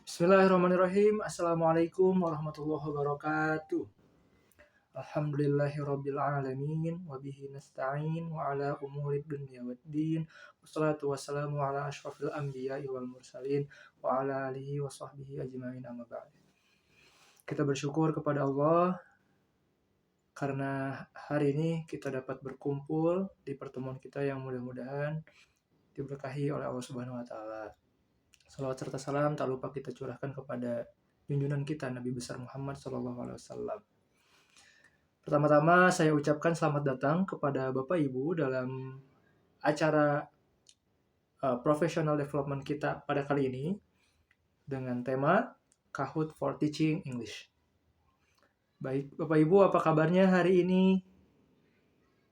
Bismillahirrahmanirrahim. Assalamualaikum warahmatullahi wabarakatuh. Alhamdulillahirabbil alamin wa bihi nasta'in wa ala umuri dunya waddin. Wassalatu wassalamu ala asyrofil anbiya'i wal mursalin wa ala alihi wa sahbihi ajma'in amma ba'd. Kita bersyukur kepada Allah karena hari ini kita dapat berkumpul di pertemuan kita yang mudah-mudahan diberkahi oleh Allah Subhanahu wa taala. Salawat serta salam tak lupa kita curahkan kepada junjungan kita Nabi besar Muhammad SAW. Pertama-tama saya ucapkan selamat datang kepada Bapak Ibu dalam acara professional development kita pada kali ini dengan tema Kahoot for Teaching English. Baik, Bapak Ibu apa kabarnya hari ini?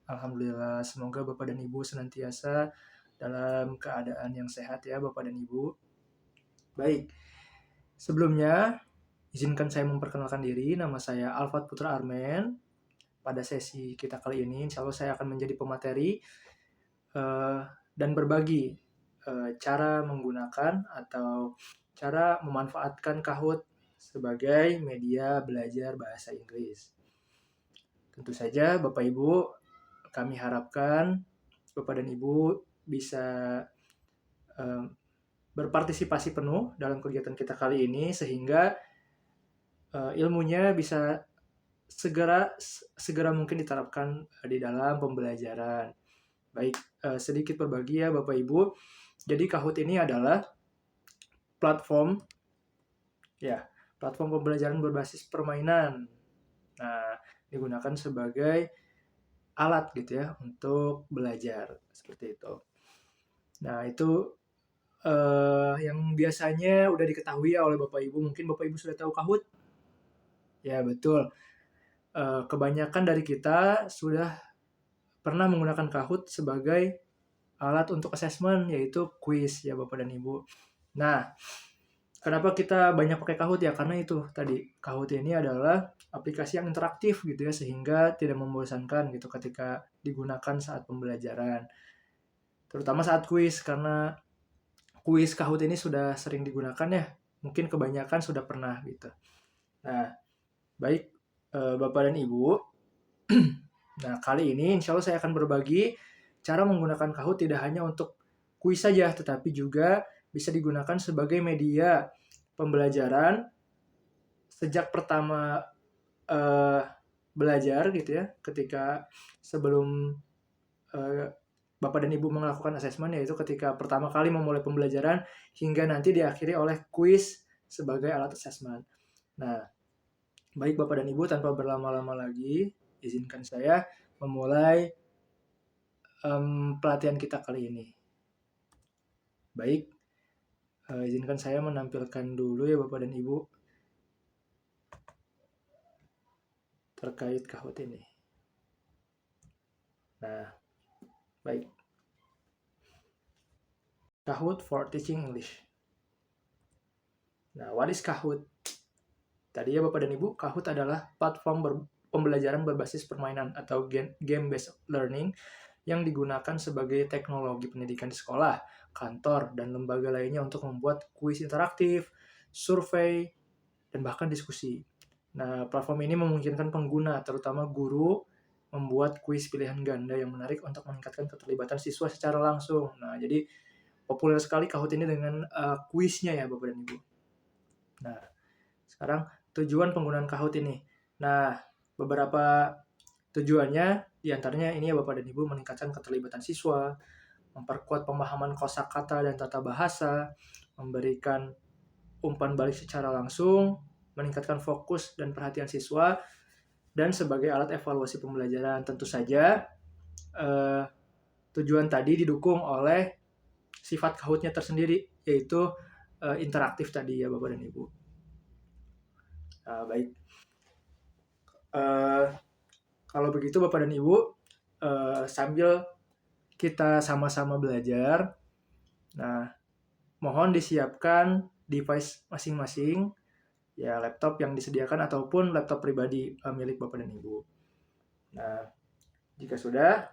Alhamdulillah, semoga Bapak dan Ibu senantiasa dalam keadaan yang sehat ya Bapak dan Ibu. Baik, sebelumnya izinkan saya memperkenalkan diri, nama saya Alfat Putra Armen. Pada sesi kita kali ini, insya Allah saya akan menjadi pemateri dan berbagi cara menggunakan atau cara memanfaatkan Kahoot sebagai media belajar bahasa Inggris. Tentu saja Bapak Ibu, kami harapkan Bapak dan Ibu bisa berpartisipasi penuh dalam kegiatan kita kali ini sehingga ilmunya bisa segera mungkin diterapkan di dalam pembelajaran. Baik, sedikit berbagi ya Bapak Ibu. Jadi Kahoot ini adalah platform pembelajaran berbasis permainan. Nah, digunakan sebagai alat gitu ya untuk belajar seperti itu. Nah, itu yang biasanya udah diketahui ya oleh Bapak Ibu. Mungkin Bapak Ibu sudah tahu Kahoot? Ya, betul. Kebanyakan dari kita sudah pernah menggunakan Kahoot sebagai alat untuk assessment, yaitu kuis ya Bapak dan Ibu. Nah, kenapa kita banyak pakai Kahoot ya? Karena itu tadi, Kahoot ini adalah aplikasi yang interaktif gitu ya, sehingga tidak membosankan gitu ketika digunakan saat pembelajaran. Terutama saat kuis, karena kuis Kahoot ini sudah sering digunakan ya, mungkin kebanyakan sudah pernah gitu. Nah, baik Bapak dan Ibu, nah kali ini insya Allah saya akan berbagi cara menggunakan Kahoot tidak hanya untuk kuis saja, tetapi juga bisa digunakan sebagai media pembelajaran sejak pertama belajar gitu ya, ketika sebelum Bapak dan Ibu melakukan asesmen, yaitu ketika pertama kali memulai pembelajaran hingga nanti diakhiri oleh kuis sebagai alat asesmen. Nah, baik Bapak dan Ibu, tanpa berlama-lama lagi, izinkan saya memulai pelatihan kita kali ini. Baik, izinkan saya menampilkan dulu ya Bapak dan Ibu terkait Kahoot ini. Nah, baik. Kahoot for Teaching English. Nah, what is Kahoot? Tadi ya Bapak dan Ibu, Kahoot adalah platform pembelajaran berbasis permainan atau game-based learning yang digunakan sebagai teknologi pendidikan di sekolah, kantor, dan lembaga lainnya untuk membuat kuis interaktif, survei, dan bahkan diskusi. Nah, platform ini memungkinkan pengguna, terutama guru, membuat kuis pilihan ganda yang menarik untuk meningkatkan keterlibatan siswa secara langsung. Nah, jadi populer sekali Kahoot ini dengan kuisnya ya Bapak dan Ibu. Nah, sekarang tujuan penggunaan Kahoot ini. Nah, beberapa tujuannya diantaranya ini ya Bapak dan Ibu, meningkatkan keterlibatan siswa, memperkuat pemahaman kosakata dan tata bahasa, memberikan umpan balik secara langsung, meningkatkan fokus dan perhatian siswa, dan sebagai alat evaluasi pembelajaran. Tentu saja tujuan tadi didukung oleh sifat Kahoot-nya tersendiri, yaitu interaktif tadi ya Bapak dan Ibu. Baik. Kalau begitu Bapak dan Ibu, sambil kita sama-sama belajar, nah mohon disiapkan device masing-masing, ya laptop yang disediakan ataupun laptop pribadi milik Bapak dan Ibu. Nah, jika sudah,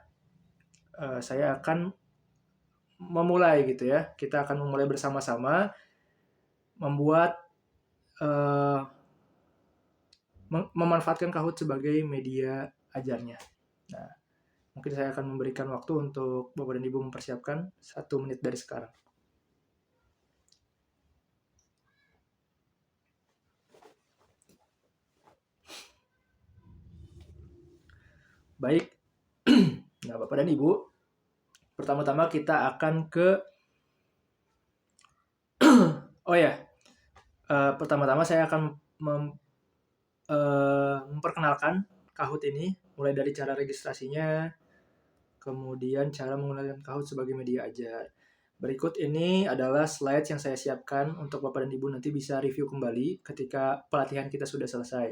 saya akan memulai gitu ya. Kita akan memulai bersama-sama membuat eh, memanfaatkan Kahoot sebagai media ajarnya. Nah, mungkin saya akan memberikan waktu untuk Bapak dan Ibu mempersiapkan 1 menit dari sekarang. Baik, nah Bapak dan Ibu, pertama-tama kita akan ke pertama-tama saya akan memperkenalkan Kahoot ini, mulai dari cara registrasinya, kemudian cara menggunakan Kahoot sebagai media ajar. Berikut ini adalah slides yang saya siapkan untuk Bapak dan Ibu nanti bisa review kembali ketika pelatihan kita sudah selesai.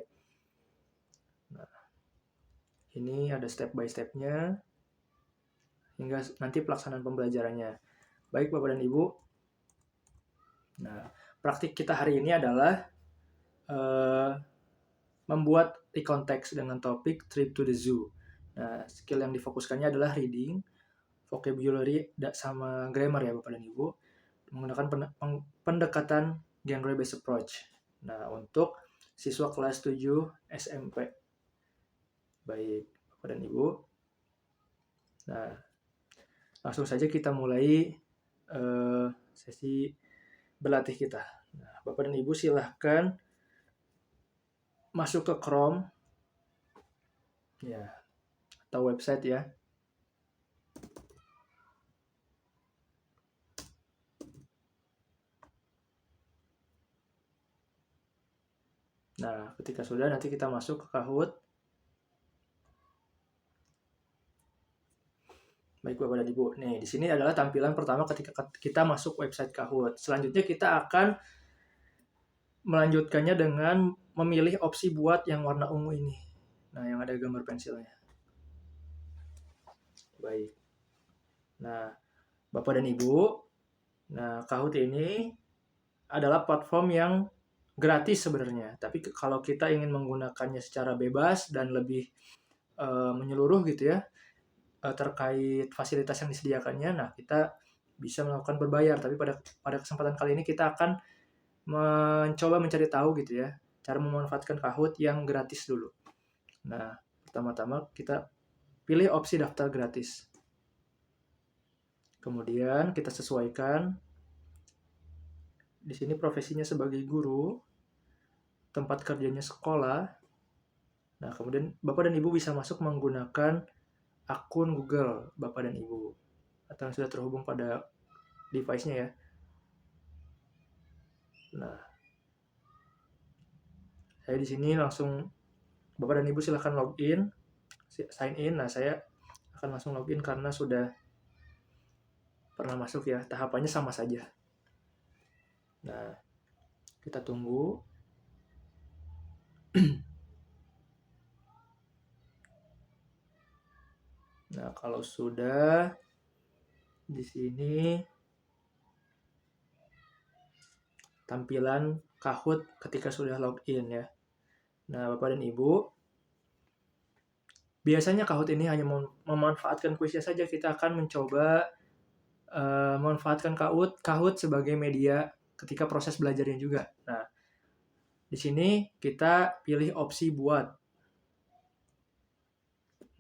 Nah, ini ada step by step-nya hingga nanti pelaksanaan pembelajarannya. Baik Bapak dan Ibu. Nah, praktik kita hari ini adalah membuat e-context dengan topik Trip to the Zoo. Nah, skill yang difokuskannya adalah reading, vocabulary, sama grammar ya Bapak dan Ibu, menggunakan pendekatan genre-based approach. Nah, untuk siswa kelas 7 SMP. Baik, Bapak dan Ibu. Nah, langsung saja kita mulai sesi berlatih kita. Nah, Bapak dan Ibu silahkan masuk ke Chrome ya, atau website ya. Nah, ketika sudah nanti kita masuk ke Kahoot. Baik Bapak dan Ibu. Nih, di sini adalah tampilan pertama ketika kita masuk website Kahoot. Selanjutnya kita akan melanjutkannya dengan memilih opsi buat yang warna ungu ini. Nah, yang ada gambar pensilnya. Baik. Nah, Bapak dan Ibu, nah Kahoot ini adalah platform yang gratis sebenarnya. Tapi kalau kita ingin menggunakannya secara bebas dan lebih menyeluruh gitu ya, terkait fasilitas yang disediakannya, nah kita bisa melakukan berbayar. Tapi pada kesempatan kali ini kita akan mencoba mencari tahu gitu ya, cara memanfaatkan Kahoot yang gratis dulu. Nah, pertama-tama kita pilih opsi daftar gratis. Kemudian kita sesuaikan. Di sini profesinya sebagai guru, tempat kerjanya sekolah. Nah, kemudian Bapak dan Ibu bisa masuk menggunakan akun Google Bapak dan Ibu atau yang sudah terhubung pada device-nya ya. Nah, saya di sini langsung, Bapak dan Ibu silahkan login, sign in. Nah, saya akan langsung login karena sudah pernah masuk ya. Tahapannya sama saja. Nah, kita tunggu. Nah, kalau sudah di sini tampilan Kahoot ketika sudah login ya. Nah, Bapak dan Ibu, biasanya Kahoot ini hanya memanfaatkan kuisnya saja. Kita akan mencoba memanfaatkan Kahoot sebagai media ketika proses belajarnya juga. Nah, di sini kita pilih opsi buat.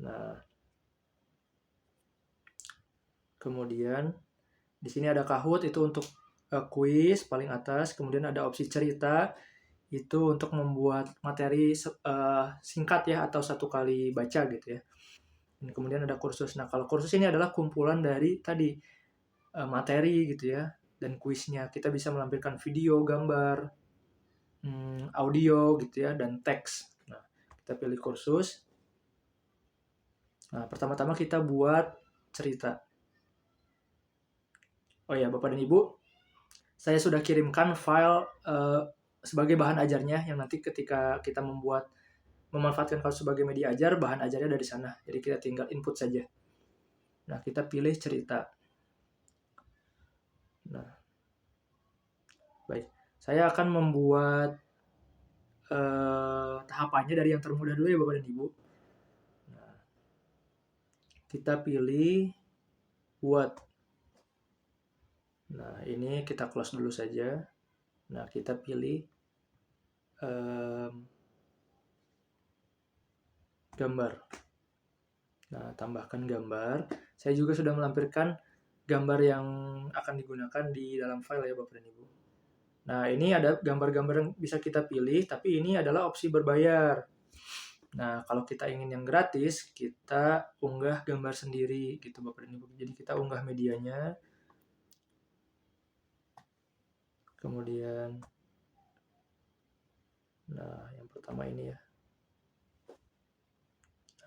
Nah, kemudian di sini ada Kahoot itu untuk kuis paling atas, kemudian ada opsi cerita itu untuk membuat materi singkat ya atau 1 kali baca gitu ya. Dan kemudian ada kursus. Nah, kalau kursus ini adalah kumpulan dari tadi materi gitu ya dan kuisnya. Kita bisa melampirkan video, gambar, audio gitu ya dan teks. Nah, kita pilih kursus. Nah, pertama-tama kita buat cerita. Oh ya, Bapak dan Ibu, saya sudah kirimkan file sebagai bahan ajarnya yang nanti ketika kita memanfaatkan Kahoot sebagai media ajar, bahan ajarnya dari sana. Jadi kita tinggal input saja. Nah, kita pilih cerita. Nah, baik. Saya akan membuat tahapannya dari yang termudah dulu ya Bapak dan Ibu. Nah, kita pilih buat. Nah, ini kita close dulu saja. Nah, kita pilih gambar. Nah, tambahkan gambar. Saya juga sudah melampirkan gambar yang akan digunakan di dalam file ya Bapak dan Ibu. Nah, ini ada gambar-gambar yang bisa kita pilih, tapi ini adalah opsi berbayar. Nah, kalau kita ingin yang gratis, kita unggah gambar sendiri gitu Bapak dan Ibu. Jadi kita unggah medianya. Kemudian, nah yang pertama ini ya.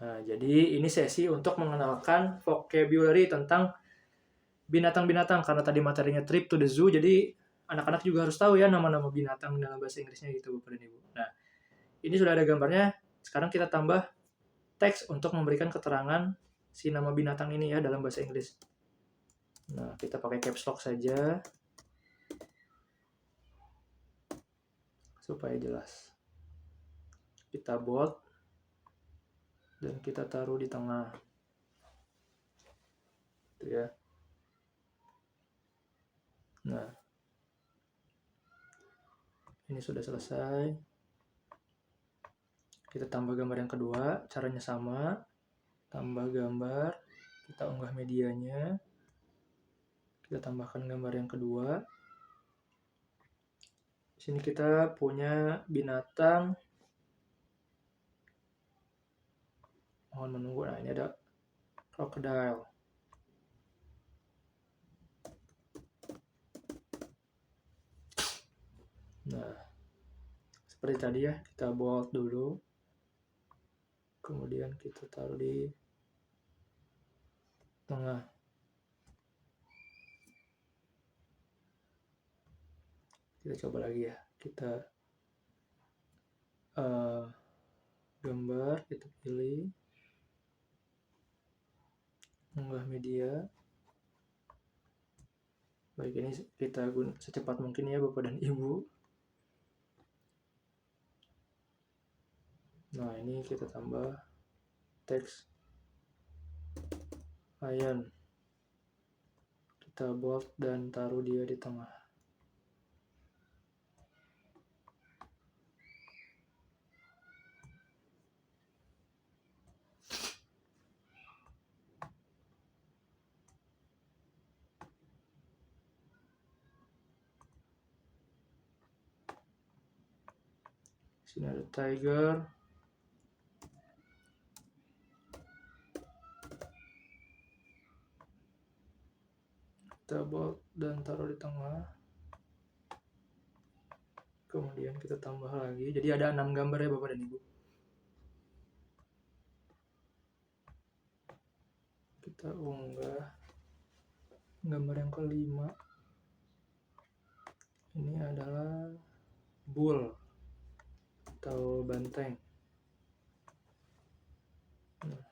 Nah, jadi ini sesi untuk mengenalkan vocabulary tentang binatang-binatang, karena tadi materinya trip to the zoo, jadi anak-anak juga harus tahu ya nama-nama binatang dalam bahasa Inggrisnya gitu Bapak dan Ibu. Nah, ini sudah ada gambarnya, sekarang kita tambah teks untuk memberikan keterangan si nama binatang ini ya dalam bahasa Inggris. Nah, kita pakai caps lock saja supaya jelas. Kita bold dan kita taruh di tengah. Itu ya. Nah, ini sudah selesai. Kita tambah gambar yang kedua, caranya sama. Tambah gambar, kita unggah medianya. Kita tambahkan gambar yang kedua. Di sini kita punya binatang. Mohon menunggu. Nah, ini ada crocodile. Nah, seperti tadi ya, kita bold dulu. Kemudian kita taruh di tengah. Kita coba lagi ya. Kita gambar, kita pilih. Unggah media. Baik, ini kita secepat mungkin ya Bapak dan Ibu. Nah, ini kita tambah teks lion. Kita bold dan taruh dia di tengah. Sini ada tiger. Kita bold dan taruh di tengah. Kemudian kita tambah lagi. Jadi ada 6 gambar ya Bapak dan Ibu. Kita unggah gambar yang kelima. Ini adalah bull atau banteng. Nah.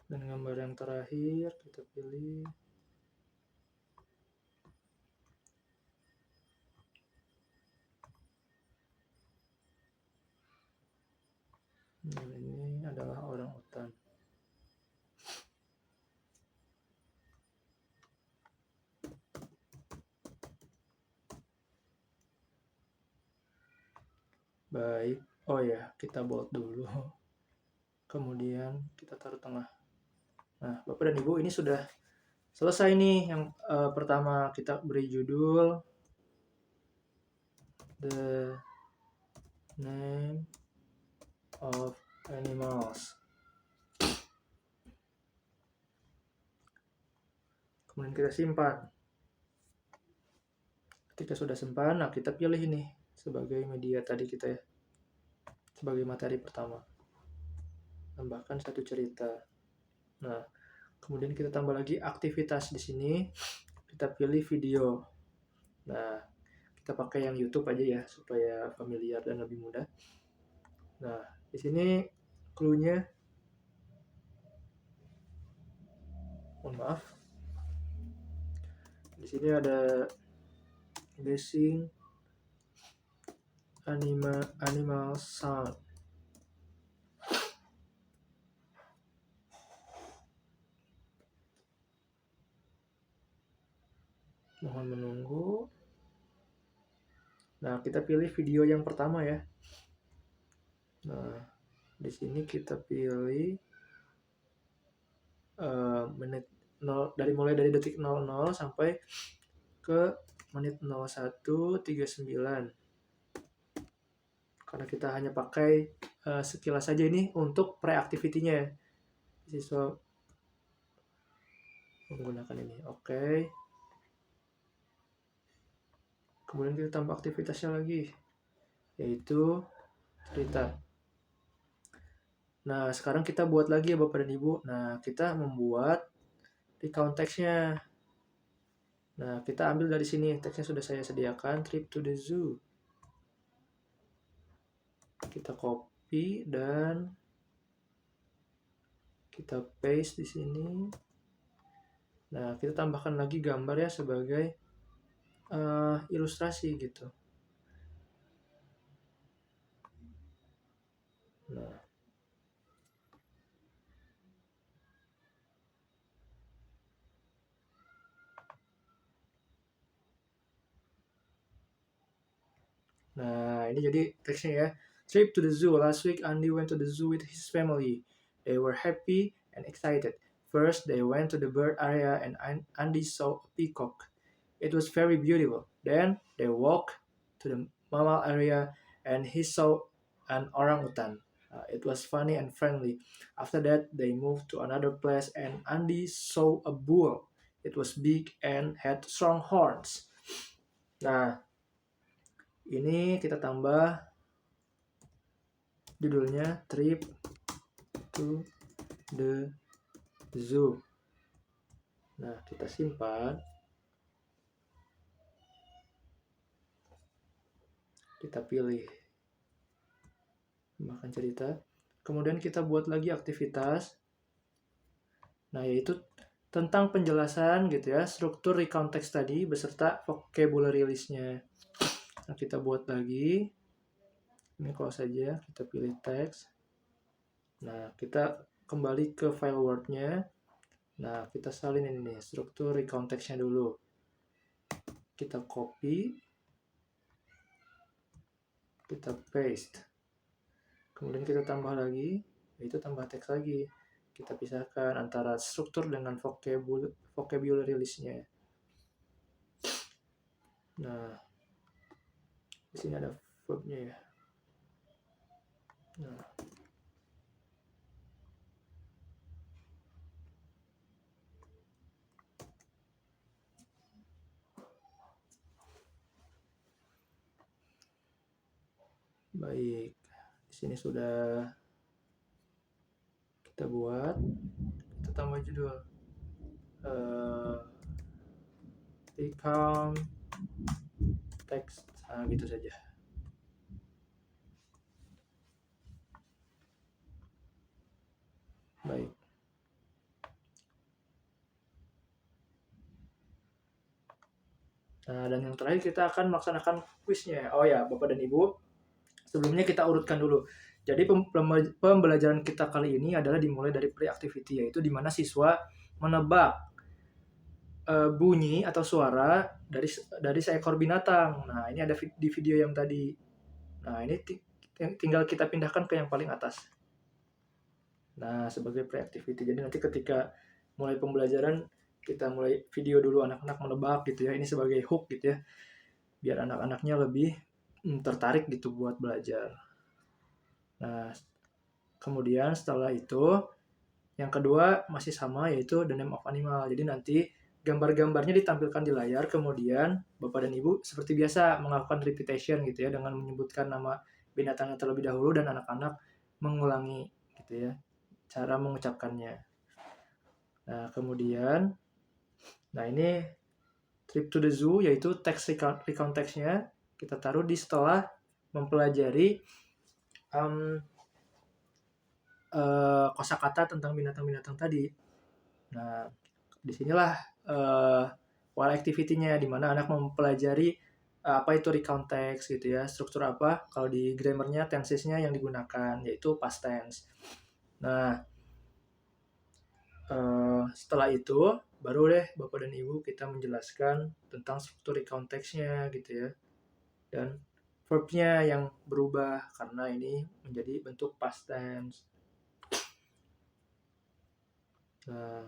Dan gambar yang terakhir kita pilih nah, ini adalah orang utan. Baik, oh ya, kita bold dulu. Kemudian kita taruh tengah. Nah, Bapak dan Ibu, ini sudah selesai nih. Yang pertama kita beri judul The Name of Animals. Kemudian kita simpan. Ketika sudah simpan, nah kita pilih ini sebagai media tadi kita ya, sebagai materi pertama. Tambahkan satu cerita. Nah, kemudian kita tambah lagi aktivitas di sini. Kita pilih video. Nah, kita pakai yang YouTube aja ya supaya familiar dan lebih mudah. Nah, di sini clue-nya, mohon maaf. Di sini ada basic animal sound. Mohon menunggu. Nah, kita pilih video yang pertama ya. Nah, di sini kita pilih menit 0, mulai dari detik 00 sampai ke menit 01.39. Karena kita hanya pakai sekilas saja ini untuk pre-activity-nya. Siswa menggunakan ini. Oke. Kemudian kita tambah aktivitasnya lagi, yaitu cerita. Nah, sekarang kita buat lagi ya Bapak dan Ibu. Nah, kita membuat recount text-nya. Nah, kita ambil dari sini. Teksnya sudah saya sediakan, trip to the zoo. Kita copy dan kita paste di sini. Nah, kita tambahkan lagi gambar ya sebagai ilustrasi gitu. Nah, ini jadi teksnya ya. Trip to the zoo. Last week, Andy went to the zoo with his family. They were happy and excited. First, they went to the bird area and Andy saw a peacock. It was very beautiful. Then, they walked to the mammal area and he saw an orangutan. It was funny and friendly. After that, they moved to another place and Andy saw a bull. It was big and had strong horns. Nah, ini kita tambah judulnya Trip to the Zoo. Nah, kita simpan. Kita pilih makan cerita. Kemudian kita buat lagi aktivitas. Nah, yaitu tentang penjelasan gitu ya, struktur recount text tadi beserta vocabulary list-nya. Nah, kita buat lagi. Ini close saja, kita pilih teks. Nah, kita kembali ke file Word-nya. Nah, kita salin ini struktur recount text-nya dulu. Kita copy. Kita paste. Kemudian kita tambah lagi, yaitu tambah teks lagi. Kita pisahkan antara struktur dengan vocabulary list-nya. Nah, di sini ada verb-nya ya. Nah, baik, di sini sudah kita buat. Kita tambah judul recount text, gitu saja. Baik. Nah, dan yang terakhir kita akan melaksanakan kuisnya. Oh ya, Bapak dan Ibu, sebelumnya kita urutkan dulu. Jadi pembelajaran kita kali ini adalah dimulai dari pre-activity, yaitu di mana siswa menebak bunyi atau suara dari seekor binatang. Nah, ini ada di video yang tadi. Nah, ini tinggal kita pindahkan ke yang paling atas. Nah, sebagai pre-activity. Jadi nanti ketika mulai pembelajaran, kita mulai video dulu anak-anak menebak gitu ya. Ini sebagai hook gitu ya. Biar anak-anaknya lebih tertarik gitu buat belajar. Nah, kemudian setelah itu, yang kedua masih sama, yaitu the name of animal. Jadi nanti gambar-gambarnya ditampilkan di layar, kemudian Bapak dan Ibu seperti biasa melakukan repetition gitu ya, dengan menyebutkan nama binatangnya terlebih dahulu dan anak-anak mengulangi gitu ya, cara mengucapkannya. Nah, kemudian, nah ini trip to the zoo, yaitu text recount text-nya kita taruh di setelah mempelajari kosakata tentang binatang-binatang tadi. Nah, disinilah while activity-nya, di mana anak mempelajari apa itu recount text gitu ya, struktur apa. Kalau di grammar-nya, tenses-nya yang digunakan, yaitu past tense. Nah, setelah itu baru deh Bapak dan Ibu kita menjelaskan tentang struktur recount text-nya gitu ya. Dan verb-nya yang berubah karena ini menjadi bentuk past tense. Nah,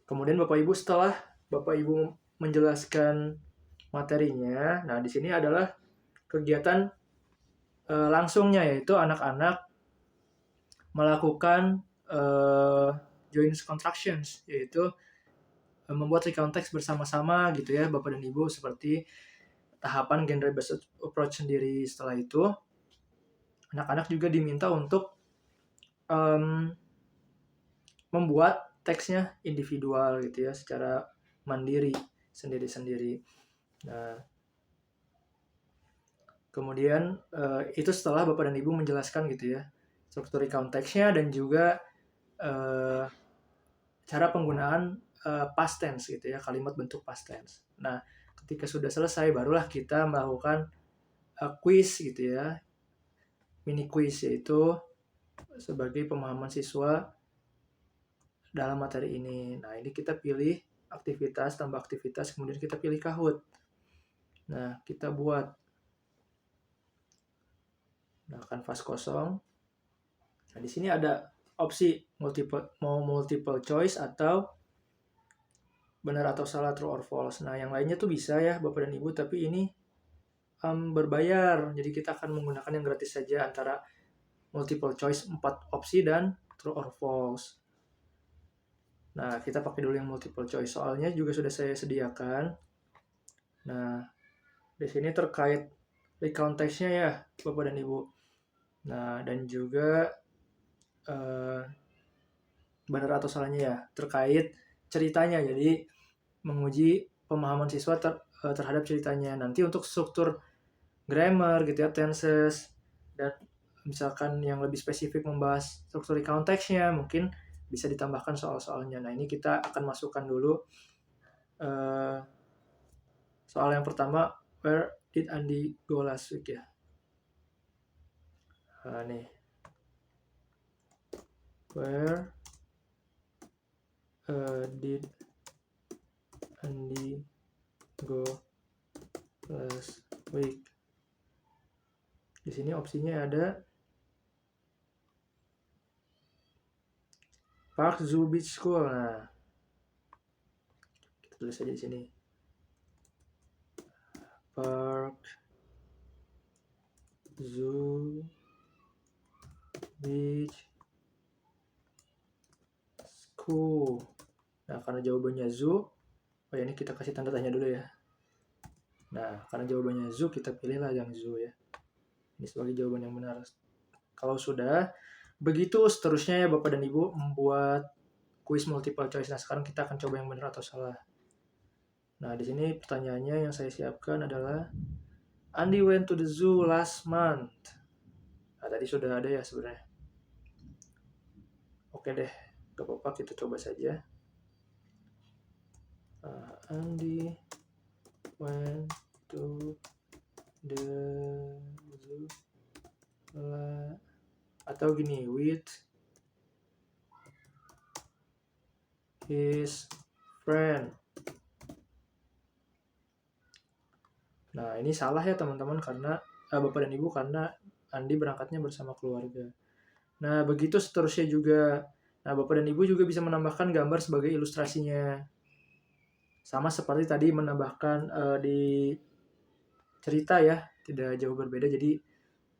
kemudian Bapak Ibu setelah Bapak Ibu menjelaskan materinya, nah di sini adalah kegiatan langsungnya, yaitu anak-anak melakukan joint constructions, yaitu membuat recount text bersama-sama gitu ya Bapak dan Ibu, seperti tahapan genre based approach sendiri. Setelah itu anak-anak juga diminta untuk membuat teksnya individual gitu ya, secara mandiri sendiri-sendiri. Nah, kemudian itu setelah Bapak dan Ibu menjelaskan gitu ya struktur recount text-nya dan juga cara penggunaan past tense gitu ya, kalimat bentuk past tense. Nah, ketika sudah selesai barulah kita melakukan quiz gitu ya, mini quiz, yaitu sebagai pemahaman siswa dalam materi ini. Nah, ini kita pilih aktivitas, tambah aktivitas, kemudian kita pilih Kahoot. Nah, kita buat. Nah, kanvas kosong. Nah, di sini ada opsi multiple choice atau benar atau salah, true or false. Nah, yang lainnya tuh bisa ya Bapak dan Ibu, tapi ini berbayar. Jadi kita akan menggunakan yang gratis saja, antara multiple choice 4 opsi dan true or false. Nah, kita pakai dulu yang multiple choice. Soalnya juga sudah saya sediakan. Nah, di sini terkait recount text-nya ya Bapak dan Ibu. Nah, dan juga benar atau salahnya ya terkait ceritanya. Jadi menguji pemahaman siswa terhadap ceritanya. Nanti untuk struktur grammar gitu ya, tenses, dan misalkan yang lebih spesifik membahas struktur recount text-nya, mungkin bisa ditambahkan soal-soalnya. Nah, ini kita akan masukkan dulu soal yang pertama, where did Andy go last week ya. Nah, nih, where did Andy go last week. Di sini opsinya ada Park Zoo Beach School. Nah, kita tulis aja di sini. Park Zoo Beach School. Nah, karena jawabannya zoo, oh ya, ini kita kasih tanda tanya dulu ya. Nah, karena jawabannya zoo, kita pilihlah yang zoo ya. Ini sebagai jawaban yang benar. Kalau sudah, begitu seterusnya ya Bapak dan Ibu membuat kuis multiple choice. Nah, sekarang kita akan coba yang benar atau salah. Nah, di sini pertanyaannya yang saya siapkan adalah Andy went to the zoo last month. Nah, tadi sudah ada ya sebenarnya. Oke deh, gak apa-apa, kita coba saja. Andy went to the zoo atau gini, with his friend. Nah, ini salah ya teman-teman, karena Bapak dan Ibu, karena Andi berangkatnya bersama keluarga. Nah, begitu seterusnya juga. Nah, Bapak dan Ibu juga bisa menambahkan gambar sebagai ilustrasinya. Sama seperti tadi menambahkan di cerita ya, tidak jauh berbeda, jadi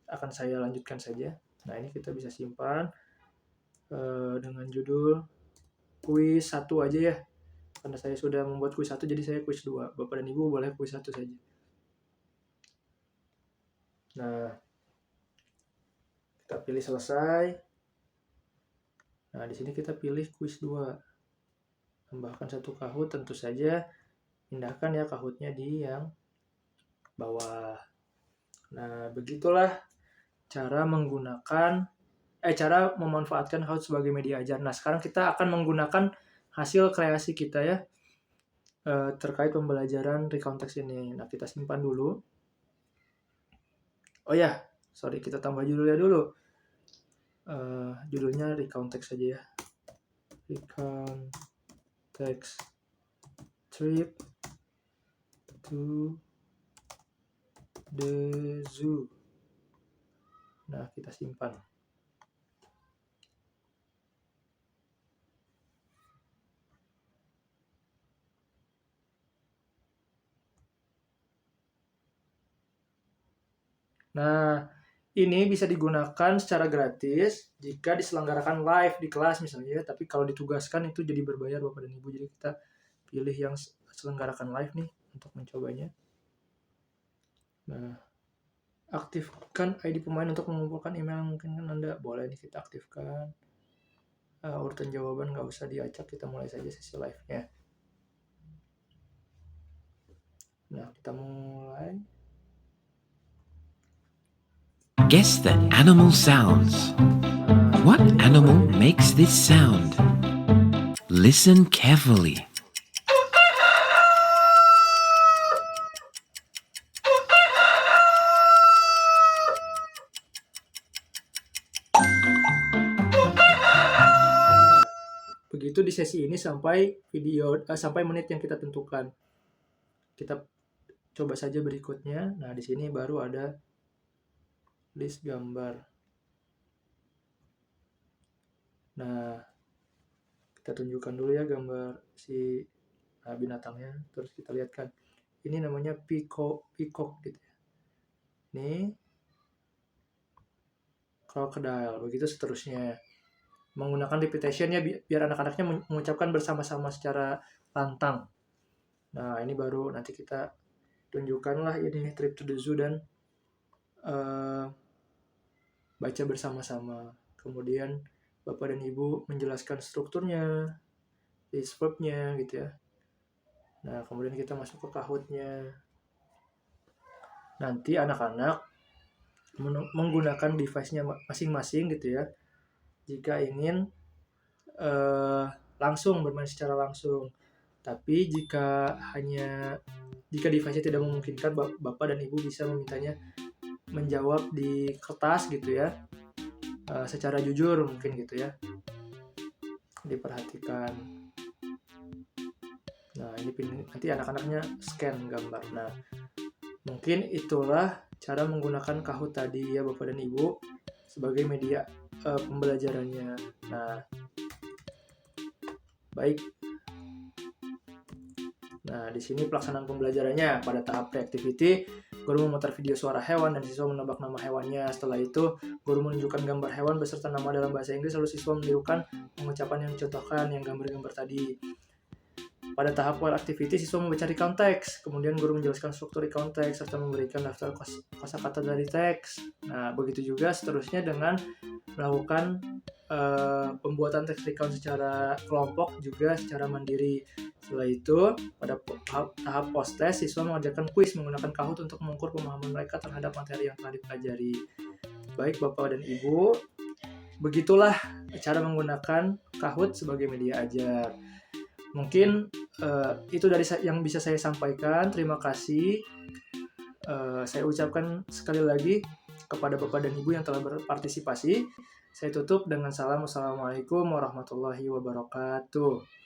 akan saya lanjutkan saja. Nah, ini kita bisa simpan dengan judul kuis 1 aja ya. Karena saya sudah membuat kuis 1, jadi saya kuis 2. Bapak dan Ibu boleh kuis 1 saja. Nah, kita pilih selesai. Nah, di sini kita pilih kuis 2. Tambahkan 1 Kahoot, tentu saja pindahkan ya Kahoot-nya di yang bawah. Nah, begitulah cara memanfaatkan Kahoot sebagai media ajar. Nah, sekarang kita akan menggunakan hasil kreasi kita ya terkait pembelajaran recount text ini. Nah, kita simpan dulu. Oh ya, sorry, kita tambah judulnya dulu. Judulnya recount text saja ya. recount text trip to the zoo. Nah, kita simpan. Nah, ini bisa digunakan secara gratis jika diselenggarakan live di kelas misalnya, tapi kalau ditugaskan itu jadi berbayar Bapak dan Ibu. Jadi kita pilih yang selenggarakan live nih untuk mencobanya. Nah, aktifkan ID pemain untuk mengumpulkan email yang memungkinkan Anda. Boleh nih kita aktifkan. Urutan jawaban nggak usah diacak, kita mulai saja sesi live-nya. Nah, kita mulai. Guess the animal sounds. What animal makes this sound? Listen carefully. Begitu di sesi ini sampai sampai menit yang kita tentukan. Kita coba saja berikutnya. Nah, di sini baru ada list gambar. Nah, kita tunjukkan dulu ya gambar si binatangnya. Terus kita lihatkan. Ini namanya peacock gitu ya. Ini crocodile, begitu seterusnya. Menggunakan repetition-nya biar anak-anaknya mengucapkan bersama-sama secara lantang. Nah, ini baru nanti kita tunjukkanlah ini trip to the zoo dan baca bersama-sama. Kemudian Bapak dan Ibu menjelaskan strukturnya, is verb-nya gitu ya. Nah, kemudian kita masuk ke Kahoot-nya. Nanti anak-anak menggunakan device-nya masing-masing gitu ya. Jika ingin langsung bermain secara langsung. Tapi jika device-nya tidak memungkinkan, Bapak dan Ibu bisa memintanya menjawab di kertas gitu ya, secara jujur mungkin gitu ya. Diperhatikan. Nah, ini nanti anak-anaknya scan gambar. Nah, mungkin itulah cara menggunakan Kahoot tadi ya Bapak dan Ibu sebagai media pembelajarannya. Nah, baik. Nah, di sini pelaksanaan pembelajarannya pada tahap pre-activity, guru memutar video suara hewan dan siswa menebak nama hewannya. Setelah itu, guru menunjukkan gambar hewan beserta nama dalam bahasa Inggris, lalu siswa menirukan pengucapan yang dicontohkan yang gambar-gambar tadi. Pada tahap while activity, siswa membaca recount teks, kemudian guru menjelaskan struktur recount teks serta memberikan daftar kosakata dari teks. Nah, begitu juga seterusnya dengan melakukan pembuatan teks recount secara kelompok juga secara mandiri. Setelah itu, pada tahap post-test, siswa mengerjakan kuis menggunakan Kahoot untuk mengukur pemahaman mereka terhadap materi yang telah dipelajari. Baik Bapak dan Ibu, begitulah cara menggunakan Kahoot sebagai media ajar. Mungkin itu dari yang bisa saya sampaikan. Terima kasih. Saya ucapkan sekali lagi kepada Bapak dan Ibu yang telah berpartisipasi. Saya tutup dengan salam. Wassalamualaikum warahmatullahi wabarakatuh.